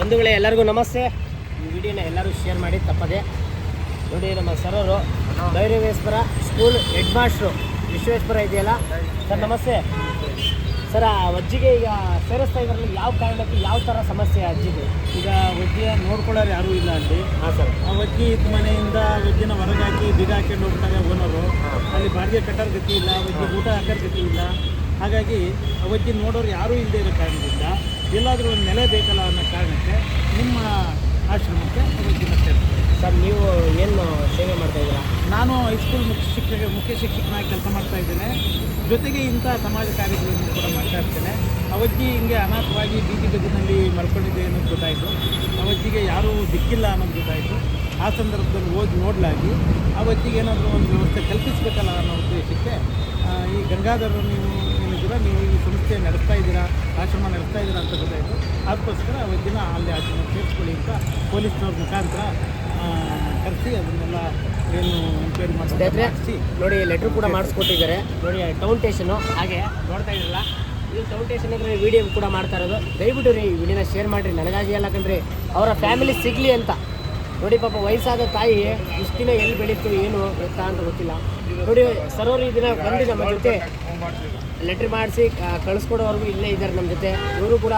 ಬಂಧುಗಳೇ ಎಲ್ಲರಿಗೂ ನಮಸ್ತೆ. ಈ ವಿಡಿಯೋನ ಎಲ್ಲರೂ ಶೇರ್ ಮಾಡಿ ತಪ್ಪದೆ ನೋಡಿ. ನಮ್ಮ ಸರವರು ಧೈರ್ಯವೇಶ್ವರ ಸ್ಕೂಲ್ ಹೆಡ್ ಮಾಸ್ಟ್ರು ವಿಶ್ವೇಶ್ವರ ಇದೆಯಲ್ಲ ಸರ್, ನಮಸ್ತೆ ಸರ್. ಆ ಅಜ್ಜಿಗೆ ಈಗ ಸೇರಿಸ್ತಾ ಇದ್ರಲ್ಲಿ ಯಾವ ಕಾರಣಕ್ಕೆ ಯಾವ ಥರ ಸಮಸ್ಯೆ ಅಜ್ಜಿಗೆ? ಈಗ ವಜ್ಜಿಯ ನೋಡ್ಕೊಳ್ಳೋರು ಯಾರೂ ಇಲ್ಲ ಅಲ್ಲಿ. ಹಾಂ ಸರ್. ಆ ವಜ್ಜಿ ಮನೆಯಿಂದ ವಜ್ಜಿನ ಹೊರಗೆ ಹಾಕಿ ಬೀಗ ಹಾಕೊಂಡು ಹೋಗ್ತಾರೆ ಓನರು. ಅಲ್ಲಿ ಬಾಡಿಗೆ ಕಟ್ಟೋರು ಗತಿ ಇಲ್ಲ, ವಜ್ಜಿ ಊಟ ಹಾಕೋರು ಗತಿ ಇಲ್ಲ. ಹಾಗಾಗಿ ಆ ವಜ್ಜಿ ನೋಡೋರು ಯಾರೂ ಇಲ್ಲದೆ ಇರೋ ಕಾರಣದಿಂದ ಎಲ್ಲಾದರೂ ಒಂದು ನೆಲೆ ಬೇಕಲ್ಲ ಅನ್ನೋ ಕಾರಣಕ್ಕೆ ನಿಮ್ಮ ಆಶ್ರಮಕ್ಕೆ ವಜ್ಜಿನ ಸೇರ್ತಾರೆ. ಸರ್, ನೀವು ಏನು ಸೇವೆ ಮಾಡ್ತಾಯಿದ್ದೀರಾ? ನಾನು ಹೈಸ್ಕೂಲ್ ಮುಖ್ಯ ಶಿಕ್ಷಕನಾಗಿ ಕೆಲಸ ಮಾಡ್ತಾಯಿದ್ದೇನೆ. ಜೊತೆಗೆ ಇಂಥ ಸಮಾಜ ಕಾರ್ಯಗಳನ್ನು ಕೂಡ ಮಾಡ್ತಾ ಇರ್ತೇನೆ. ಅವಜ್ಜಿ ಹಿಂಗೆ ಅನಾಥವಾಗಿ ಬೀದಿ ಬದಿನಲ್ಲಿ ಮಲ್ಕೊಂಡಿದ್ದೆ ಅನ್ನೋದು ಗೊತ್ತಾಯಿತು. ಅವಜ್ಜಿಗೆ ಯಾರೂ ದಿಕ್ಕಿಲ್ಲ ಅನ್ನೋದು ಗೊತ್ತಾಯಿತು. ಆ ಸಂದರ್ಭದಲ್ಲಿ ಓದಿ ನೋಡಲಾಗಿ ಅವಜ್ಜಿಗೆ ಏನಾದರೂ ಒಂದು ವ್ಯವಸ್ಥೆ ಕಲ್ಪಿಸಬೇಕಲ್ಲ ಅನ್ನೋ ಉದ್ದೇಶಕ್ಕೆ ಈ ಗಂಗಾಧರರು ನೀವು ಏನಿದ್ದೀರಾ, ನೀವು ಈ ಸಂಸ್ಥೆ ನಡೆಸ್ತಾ ಇದ್ದೀರಾ, ಆಶ್ರಮ ನಡೆಸ್ತಾ ಇದ್ದೀರಾ ಅಂತ ಗೊತ್ತಾಯಿತು. ಅದಕ್ಕೋಸ್ಕರ ಅವಜ್ಜಿನ ಅಲ್ಲಿ ಆಶ್ರಮ ಸೇರಿಸ್ಕೊಳ್ಳಿ ಅಂತ ಪೊಲೀಸ್ನವ್ರ ಮುಖಾಂತರ ಕರೆಸಿ ಅದನ್ನೆಲ್ಲ ಏನು ಎಂಕ್ವೈರಿ ಮಾಡಿಸಿ ನೋಡಿ. ಲೆಟ್ರ್ ಕೂಡ ಮಾಡಿಸ್ಕೊಟ್ಟಿದ್ದಾರೆ ನೋಡಿ. ಟೌನ್ ಸ್ಟೇಷನು ಹಾಗೆ ನೋಡ್ತಾ ಇದ್ರಲ್ಲ, ಇದು ಟೌನ್ ಸ್ಟೇಷನ್ ಅಂದರೆ ವಿಡಿಯೋ ಕೂಡ ಮಾಡ್ತಾ ಇರೋದು. ದಯವಿಟ್ಟು ರೀ ಈ ವಿಡಿಯೋನ ಶೇರ್ ಮಾಡಿರಿ. ನನಗಾಗಿ ಯಾಕಂದರೆ ಅವರ ಫ್ಯಾಮಿಲಿ ಸಿಗಲಿ ಅಂತ ನೋಡಿ. ಪಾಪ ವಯಸ್ಸಾದ ತಾಯಿ ಇಷ್ಟು ದಿನ ಎಲ್ಲಿ ಬೆಳೀತು ಏನು ಎತ್ತ ಅಂತ ಗೊತ್ತಿಲ್ಲ ನೋಡಿ. ಸರೋರು ಈ ದಿನ ಬಂದು ನಮ್ಮ ಜೊತೆ ಲೆಟ್ರ್ ಮಾಡಿಸಿ ಕಳಿಸ್ಕೊಡೋವರೆಗೂ ಇಲ್ಲೇ ಇದ್ದಾರೆ ನಮ್ಮ ಜೊತೆ. ಇವರು ಕೂಡ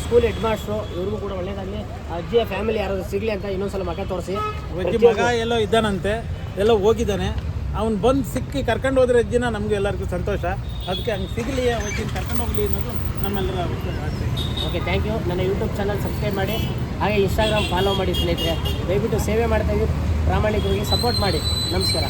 ಸ್ಕೂಲ್ ಹೆಡ್ ಮಾಸ್ಟ್ರು. ಇವ್ರಿಗೂ ಕೂಡ ಒಳ್ಳೇದಾಗಲಿ. ಅಜ್ಜಿಯ ಫ್ಯಾಮಿಲಿ ಯಾರಾದರೂ ಸಿಗಲಿ ಅಂತ ಇನ್ನೊಂದ್ಸಲ ಮಗ ತೋರಿಸಿ. ಅಜ್ಜಿ ಮಗ ಎಲ್ಲೋ ಇದ್ದಾನಂತೆ, ಎಲ್ಲೋ ಹೋಗಿದ್ದಾನೆ. ಅವ್ನು ಬಂದು ಸಿಕ್ಕಿ ಕರ್ಕೊಂಡು ಹೋದ್ರೆ ಅಜ್ಜಿನ ನಮಗೂ ಎಲ್ಲರಿಗೂ ಸಂತೋಷ. ಅದಕ್ಕೆ ಹಂಗೆ ಸಿಗಲಿ, ಅಜ್ಜಿನ ಕರ್ಕೊಂಡು ಹೋಗಲಿ ಅನ್ನೋದು ನಮ್ಮೆಲ್ಲರ ಆಸೆ. Okay, thank you. ನನ್ನ ಯೂಟ್ಯೂಬ್ ಚಾನಲ್ ಸಬ್ಸ್ಕ್ರೈಬ್ ಮಾಡಿ, ಹಾಗೆ ಇನ್ಸ್ಟಾಗ್ರಾಮ್ ಫಾಲೋ ಮಾಡಿ ಸ್ನೇಹಿತರೆ. ದಯವಿಟ್ಟು ಸೇವೆ ಮಾಡ್ತಾಯಿದ್ದೀವಿ, ಪ್ರಾಮಾಣಿಕವಾಗಿ ಸಪೋರ್ಟ್ ಮಾಡಿ. ನಮಸ್ಕಾರ.